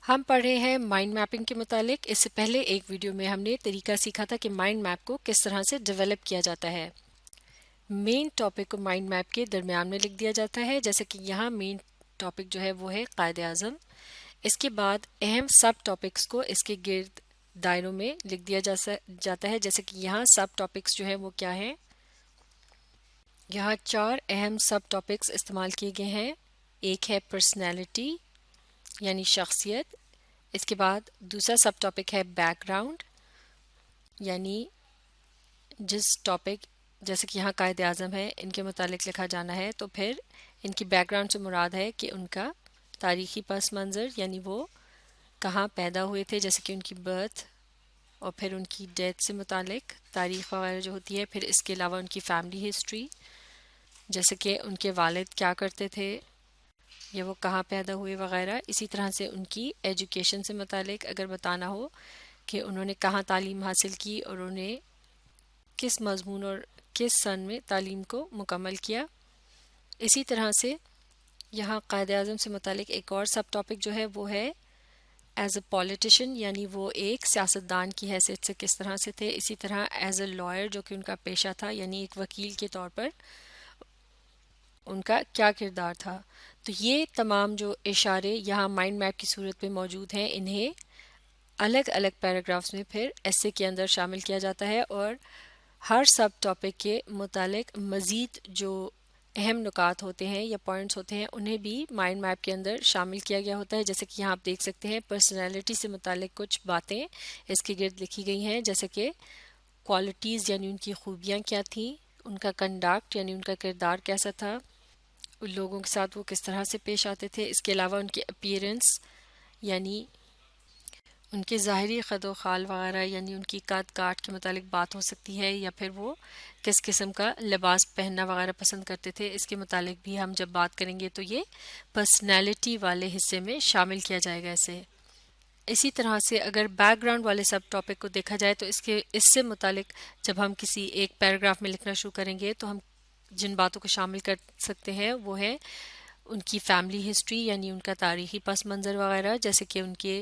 हम पढ़े हैं माइंड मैपिंग के मुतालिक। इससे पहले एक वीडियो में हमने तरीका सीखा था कि माइंड मैप को किस तरह से डेवलप किया जाता है। मेन टॉपिक को माइंड मैप के दरमियान में लिख दिया जाता है, जैसे कि यहाँ मेन टॉपिक जो है वो है कायदे आज़म। इसके बाद अहम सब टॉपिक्स को इसके गिर्द दायरों में लिख दिया जाता है, जैसे कि यहाँ सब टॉपिक्स जो है वो क्या है। यहाँ 4 अहम सब टॉपिक्स इस्तेमाल किए गए हैं। एक है पर्सनैलिटी यानी शख्सियत। इसके बाद दूसरा सब टॉपिक है बैकग्राउंड, यानी जिस टॉपिक जैसे कि यहाँ कायदे आज़म है इनके मुतालिक लिखा जाना है, तो फिर इनकी बैकग्राउंड से मुराद है कि उनका तारीख़ी पस मंज़र, यानी वो कहाँ पैदा हुए थे, जैसे कि उनकी बर्थ और फिर उनकी डेथ से मुतालिक तारीख़ वगैरह जो होती है। फिर इसके अलावा उनकी फ़ैमिली हिस्ट्री, जैसे कि उनके वालिद क्या करते थे या वो कहाँ पैदा हुए वगैरह। इसी तरह से उनकी एजुकेशन से मुतालिक अगर बताना हो कि उन्होंने कहाँ तालीम हासिल की और उन्हें किस मज़मून और किस सन में तालीम को मुकम्मल किया। इसी तरह से यहाँ कायदे आज़म से मुतालिक एक और सब टॉपिक जो है वो है एज अ पॉलिटिशियन, यानी वो एक सियासतदान की हैसियत से किस तरह से थे। इसी तरह एज अ लॉयर, जो कि उनका पेशा था, यानी एक वकील के तौर पर उनका क्या किरदार था। तो ये तमाम जो इशारे यहाँ माइंड मैप की सूरत में मौजूद हैं, इन्हें अलग अलग पैराग्राफ्स में फिर एसे के अंदर शामिल किया जाता है और हर सब टॉपिक के मुतालिक मज़ीद जो अहम नुकात होते हैं या पॉइंट्स होते हैं उन्हें भी माइंड मैप के अंदर शामिल किया गया होता है। जैसे कि यहाँ आप देख सकते हैं पर्सनैलिटी से मुतालिक कुछ बातें इसके गिर्द लिखी गई हैं, जैसे कि क्वालिटीज़ यानी उनकी खूबियाँ क्या थीं, उनका कंडक्ट यानी उनका किरदार कैसा था, उन लोगों के साथ वो किस तरह से पेश आते थे। इसके अलावा उनकी अपीयरेंस यानी उनके ज़ाहिरी क़द व ख़ाल वगैरह, यानी उनकी कद काट के मुतालिक बात हो सकती है, या फिर वो किस किस्म का लिबास पहनना वगैरह पसंद करते थे, इसके मुतालिक भी हम जब बात करेंगे तो ये पर्सनैलिटी वाले हिस्से में शामिल किया जाएगा इसे। इसी तरह से अगर बैकग्राउंड वाले सब टॉपिक को देखा जाए तो इससे मुतालिक जब हम किसी एक पैराग्राफ में लिखना शुरू करेंगे तो हम जिन बातों को शामिल कर सकते हैं वो है उनकी फ़ैमिली हिस्ट्री, यानी उनका तारीख़ी पस मंज़र वगैरह, जैसे कि उनके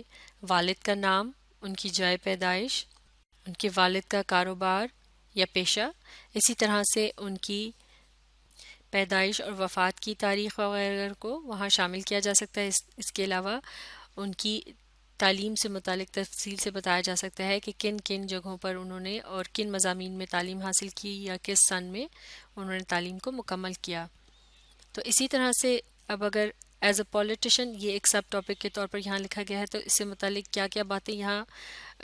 वालिद का नाम, उनकी जाए पैदाइश, उनके वालिद का कारोबार या पेशा। इसी तरह से उनकी पैदाइश और वफ़ात की तारीख़ वगैरह को वहाँ शामिल किया जा सकता है। इसके अलावा उनकी तालीम से मुतालिक तफसील से बताया जा सकता है कि किन किन जगहों पर उन्होंने और किन मज़ामीन में तालीम हासिल की या किस सन में उन्होंने तालीम को मुकम्मल किया। तो इसी तरह से अब अगर एज अ पॉलिटिशियन ये एक सब टॉपिक के तौर पर यहाँ लिखा गया है, तो इससे मुतालिक क्या क्या बातें यहाँ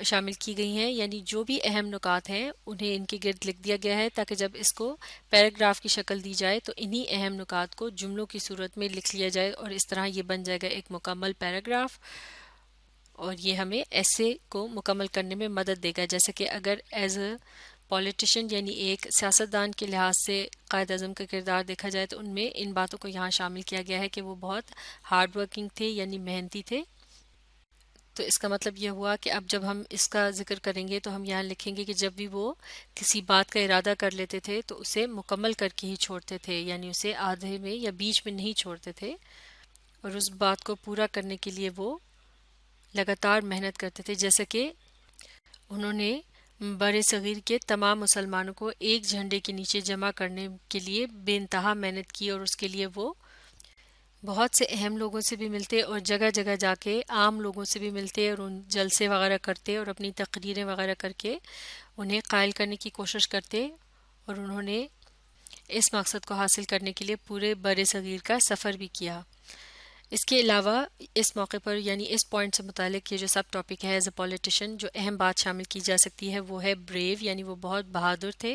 शामिल की गई हैं, यानी जो भी अहम नुकात हैं उन्हें इनके गिर्द लिख दिया गया है, ताकि जब इसको पैराग्राफ की शक्ल दी जाए तो इन्हीं अहम नुकात को जुमलों की सूरत में लिख लिया जाए और इस तरह ये बन जाएगा एक मुकम्मल पैराग्राफ और ये हमें ऐसे को मुकम्मल करने में मदद देगा। जैसे कि अगर एज अ पॉलिटिशियन यानी एक सियासतदान के लिहाज से कायद अज़म का किरदार देखा जाए तो उनमें इन बातों को यहाँ शामिल किया गया है कि वो बहुत हार्ड वर्किंग थे, यानी मेहनती थे। तो इसका मतलब यह हुआ कि अब जब हम इसका जिक्र करेंगे तो हम यहाँ लिखेंगे कि जब भी वो किसी बात का इरादा कर लेते थे तो उसे मुकम्मल करके ही छोड़ते थे, यानी उसे आधे में या बीच में नहीं छोड़ते थे और उस बात को पूरा करने के लिए वो लगातार मेहनत करते थे। जैसे कि उन्होंने बड़े सगीर के तमाम मुसलमानों को एक झंडे के नीचे जमा करने के लिए बेइंतहा मेहनत की और उसके लिए वो बहुत से अहम लोगों से भी मिलते और जगह जगह जाके आम लोगों से भी मिलते और उन जलसे वगैरह करते और अपनी तकरीरें वगैरह करके उन्हें कायल करने की कोशिश करते और उन्होंने इस मकसद को हासिल करने के लिए पूरे बड़े सगीर का सफ़र भी किया। इसके अलावा इस मौके पर यानी इस पॉइंट से मुतालिक ये जो सब टॉपिक है एज अ पॉलिटिशियन जो अहम बात शामिल की जा सकती है वो है ब्रेव, यानी वो बहुत बहादुर थे,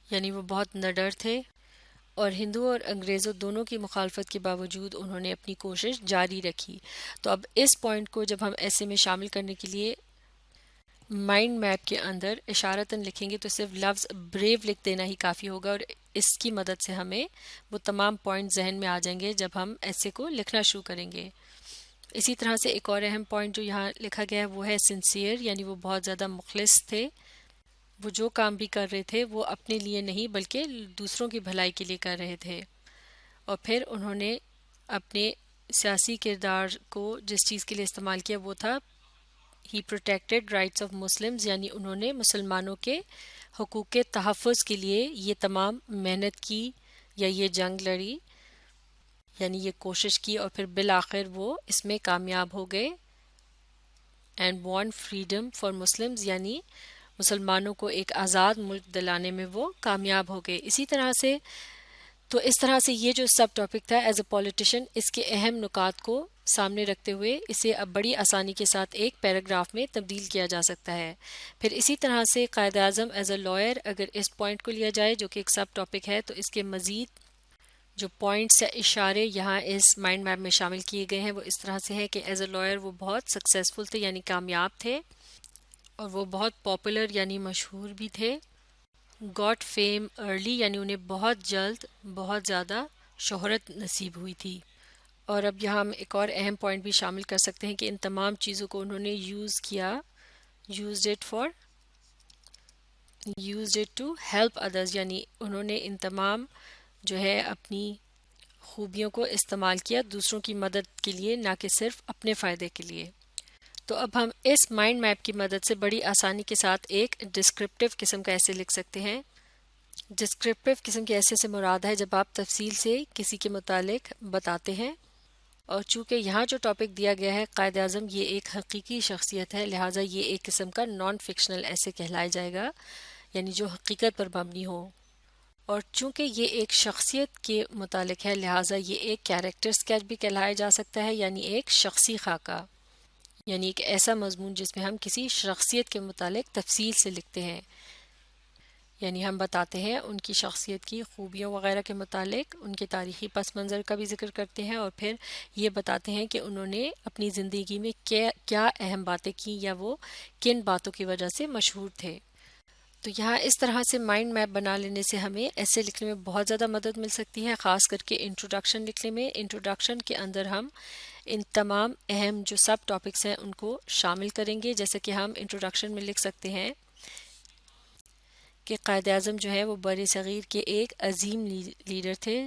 यानी वो बहुत निडर थे और हिंदुओं और अंग्रेज़ों दोनों की मुखालफत के बावजूद उन्होंने अपनी कोशिश जारी रखी। तो अब इस पॉइंट को जब हम ऐसे में शामिल करने के लिए माइंड मैप के अंदर इशारतन लिखेंगे तो सिर्फ लफ्ज़ ब्रेव लिख देना ही काफ़ी होगा और इसकी मदद से हमें वो तमाम पॉइंट जहन में आ जाएंगे जब हम ऐसे को लिखना शुरू करेंगे। इसी तरह से एक और अहम पॉइंट जो यहाँ लिखा गया है वो है सिंसियर, यानी वो बहुत ज़्यादा मुखलिस थे। वो जो काम भी कर रहे थे वो अपने लिए नहीं बल्कि दूसरों की भलाई के लिए कर रहे थे और फिर उन्होंने अपने سیاسی کردار کو جس چیز کے لیے استعمال کیا وہ تھا ہی پروٹیکٹڈ رائٹس آف مسلمز، یعنی انہوں نے مسلمانوں کے حقوق کے تحفظ کے لیے یہ تمام محنت کی یا یہ جنگ لڑی، یعنی یہ کوشش کی، اور پھر بالآخر وہ اس میں کامیاب ہو گئے. And one freedom for Muslims, یعنی مسلمانوں کو ایک آزاد ملک دلانے میں وہ کامیاب ہو گئے. اسی طرح سے اس طرح سے یہ جو سب ٹاپک تھا ایز اے پولیٹیشین، اس کے اہم نکات کو سامنے رکھتے ہوئے اسے اب بڑی آسانی کے ساتھ ایک پیراگراف میں تبدیل کیا جا سکتا ہے. پھر اسی طرح سے Quaid Azam as a lawyer, اگر اس پوائنٹ کو لیا جائے جو کہ ایک سب ٹاپک ہے، تو اس کے مزید جو پوائنٹس یا اشارے یہاں اس مائنڈ میپ میں شامل کیے گئے ہیں وہ اس طرح سے ہیں کہ ایز اے لائر وہ بہت سکسیزفل تھے، یعنی کامیاب تھے، اور وہ بہت پاپولر یعنی مشہور بھی تھے. گاٹ فیم ارلی، یعنی انہیں بہت جلد بہت زیادہ شہرت نصیب ہوئی تھی. اور اب یہاں ہم ایک اور اہم پوائنٹ بھی شامل کر سکتے ہیں کہ ان تمام چیزوں کو انہوں نے used it to help others, یعنی انہوں نے ان تمام جو ہے اپنی خوبیوں کو استعمال کیا دوسروں کی مدد کے لیے، نہ کہ صرف اپنے فائدے کے لیے. تو اب ہم اس مائنڈ میپ کی مدد سے بڑی آسانی کے ساتھ ایک ڈسکرپٹیو قسم کا ایسے لکھ سکتے ہیں. ڈسکرپٹیو قسم کے ایسے سے مراد ہے جب آپ تفصیل سے کسی کے متعلق بتاتے ہیں، اور چونکہ یہاں جو ٹاپک دیا گیا ہے قائد اعظم یہ ایک حقیقی شخصیت ہے، لہٰذا یہ ایک قسم کا نان فکشنل ایسے کہلایا جائے گا، یعنی جو حقیقت پر مبنی ہو. اور چونکہ یہ ایک شخصیت کے متعلق ہے لہٰذا یہ ایک کیریکٹر اسکیچ بھی کہلایا جا سکتا ہے، یعنی ایک شخصی خاکہ، یعنی ایک ایسا مضمون جس میں ہم کسی شخصیت کے متعلق تفصیل سے لکھتے ہیں، یعنی ہم بتاتے ہیں ان کی شخصیت کی خوبیوں وغیرہ کے متعلق، ان کے تاریخی پس منظر کا بھی ذکر کرتے ہیں، اور پھر یہ بتاتے ہیں کہ انہوں نے اپنی زندگی میں کیا اہم باتیں کی یا وہ کن باتوں کی وجہ سے مشہور تھے. تو یہاں اس طرح سے مائنڈ میپ بنا لینے سے ہمیں ایسے لکھنے میں بہت زیادہ مدد مل سکتی ہے، خاص کر کے انٹروڈکشن لکھنے میں. انٹروڈکشن کے اندر ہم ان تمام اہم جو سب ٹاپکس ہیں ان کو شامل کریں گے، جیسے کہ ہم انٹروڈکشن میں لکھ سکتے ہیں کہ قائد اعظم جو ہے وہ بر صغیر کے ایک عظیم لیڈر تھے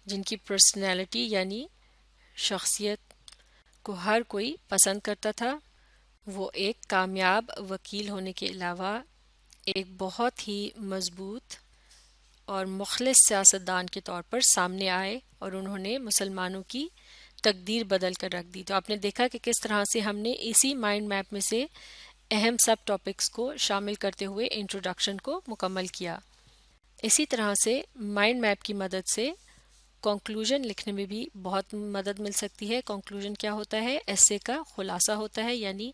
جن کی پرسنالٹی یعنی شخصیت کو ہر کوئی پسند کرتا تھا. وہ ایک کامیاب وکیل ہونے کے علاوہ ایک بہت ہی مضبوط اور مخلص سیاستدان کے طور پر سامنے آئے، اور انہوں نے مسلمانوں کی تقدیر بدل کر رکھ دی. تو آپ نے دیکھا کہ کس طرح سے ہم نے اسی مائنڈ میپ میں سے اہم سب ٹاپکس کو شامل کرتے ہوئے انٹروڈکشن کو مکمل کیا. اسی طرح سے مائنڈ میپ کی مدد سے کنکلوژن لکھنے میں بھی بہت مدد مل سکتی ہے. کنکلوژن کیا ہوتا ہے؟ ایسے کا خلاصہ ہوتا ہے، یعنی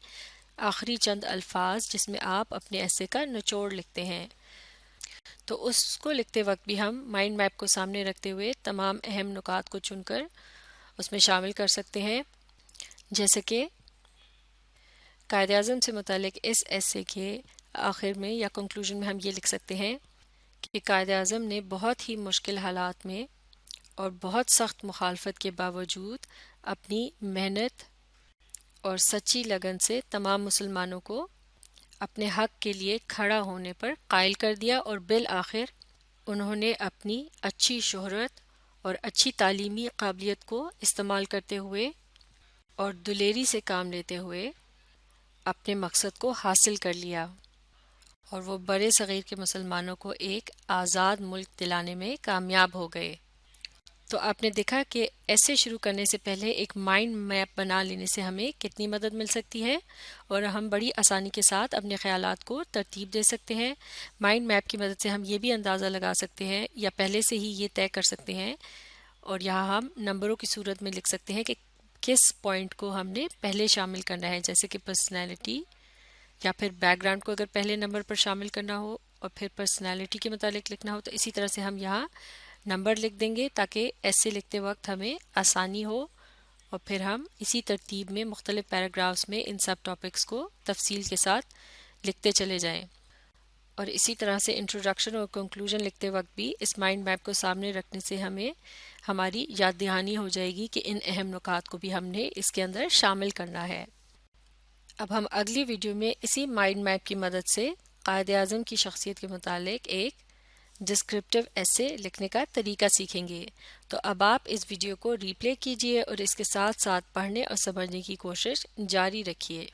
آخری چند الفاظ جس میں آپ اپنے ایسے کا نچوڑ لکھتے ہیں. تو اس کو لکھتے وقت بھی ہم مائنڈ میپ کو سامنے رکھتے ہوئے تمام اہم نکات کو چن کر اس میں شامل کر سکتے ہیں. جیسے کہ قائد اعظم سے متعلق اس ایسے کے آخر میں یا کنکلوژن میں ہم یہ لکھ سکتے ہیں کہ قائد اعظم نے بہت ہی مشکل حالات میں اور بہت سخت مخالفت کے باوجود اپنی محنت اور سچی لگن سے تمام مسلمانوں کو اپنے حق کے لیے کھڑا ہونے پر قائل کر دیا، اور بالآخر انہوں نے اپنی اچھی شہرت اور اچھی تعلیمی قابلیت کو استعمال کرتے ہوئے اور دلیری سے کام لیتے ہوئے اپنے مقصد کو حاصل کر لیا، اور وہ بر صغیر کے مسلمانوں کو ایک آزاد ملک دلانے میں کامیاب ہو گئے. تو آپ نے دیکھا کہ ایسے شروع کرنے سے پہلے ایک مائنڈ میپ بنا لینے سے ہمیں کتنی مدد مل سکتی ہے، اور ہم بڑی آسانی کے ساتھ اپنے خیالات کو ترتیب دے سکتے ہیں. مائنڈ میپ کی مدد سے ہم یہ بھی اندازہ لگا سکتے ہیں یا پہلے سے ہی یہ طے کر سکتے ہیں، اور یہاں ہم نمبروں کی صورت میں لکھ سکتے ہیں کہ کس پوائنٹ کو ہم نے پہلے شامل کرنا ہے، جیسے کہ پرسنالٹی یا پھر بیک گراؤنڈ کو اگر پہلے نمبر پر شامل کرنا ہو اور پھر پرسنالٹی کے متعلق لکھنا ہو، تو اسی طرح سے ہم یہاں نمبر لکھ دیں گے تاکہ ایسے لکھتے وقت ہمیں آسانی ہو، اور پھر ہم اسی ترتیب میں مختلف پیراگرافز میں ان سب ٹاپکس کو تفصیل کے ساتھ لکھتے چلے جائیں. اور اسی طرح سے انٹروڈکشن اور کنکلوژن لکھتے وقت بھی اس مائنڈ میپ کو سامنے رکھنے سے ہمیں ہماری یاد دہانی ہو جائے گی کہ ان اہم نکات کو بھی ہم نے اس کے اندر شامل کرنا ہے. اب ہم اگلی ویڈیو میں اسی مائنڈ میپ کی مدد سے قائد اعظم کی شخصیت کے متعلق ایک डिस्क्रिप्टिव ऐसे लिखने का तरीका सीखेंगे। तो अब आप इस वीडियो को रीप्ले कीजिए और इसके साथ साथ पढ़ने और समझने की कोशिश जारी रखिए।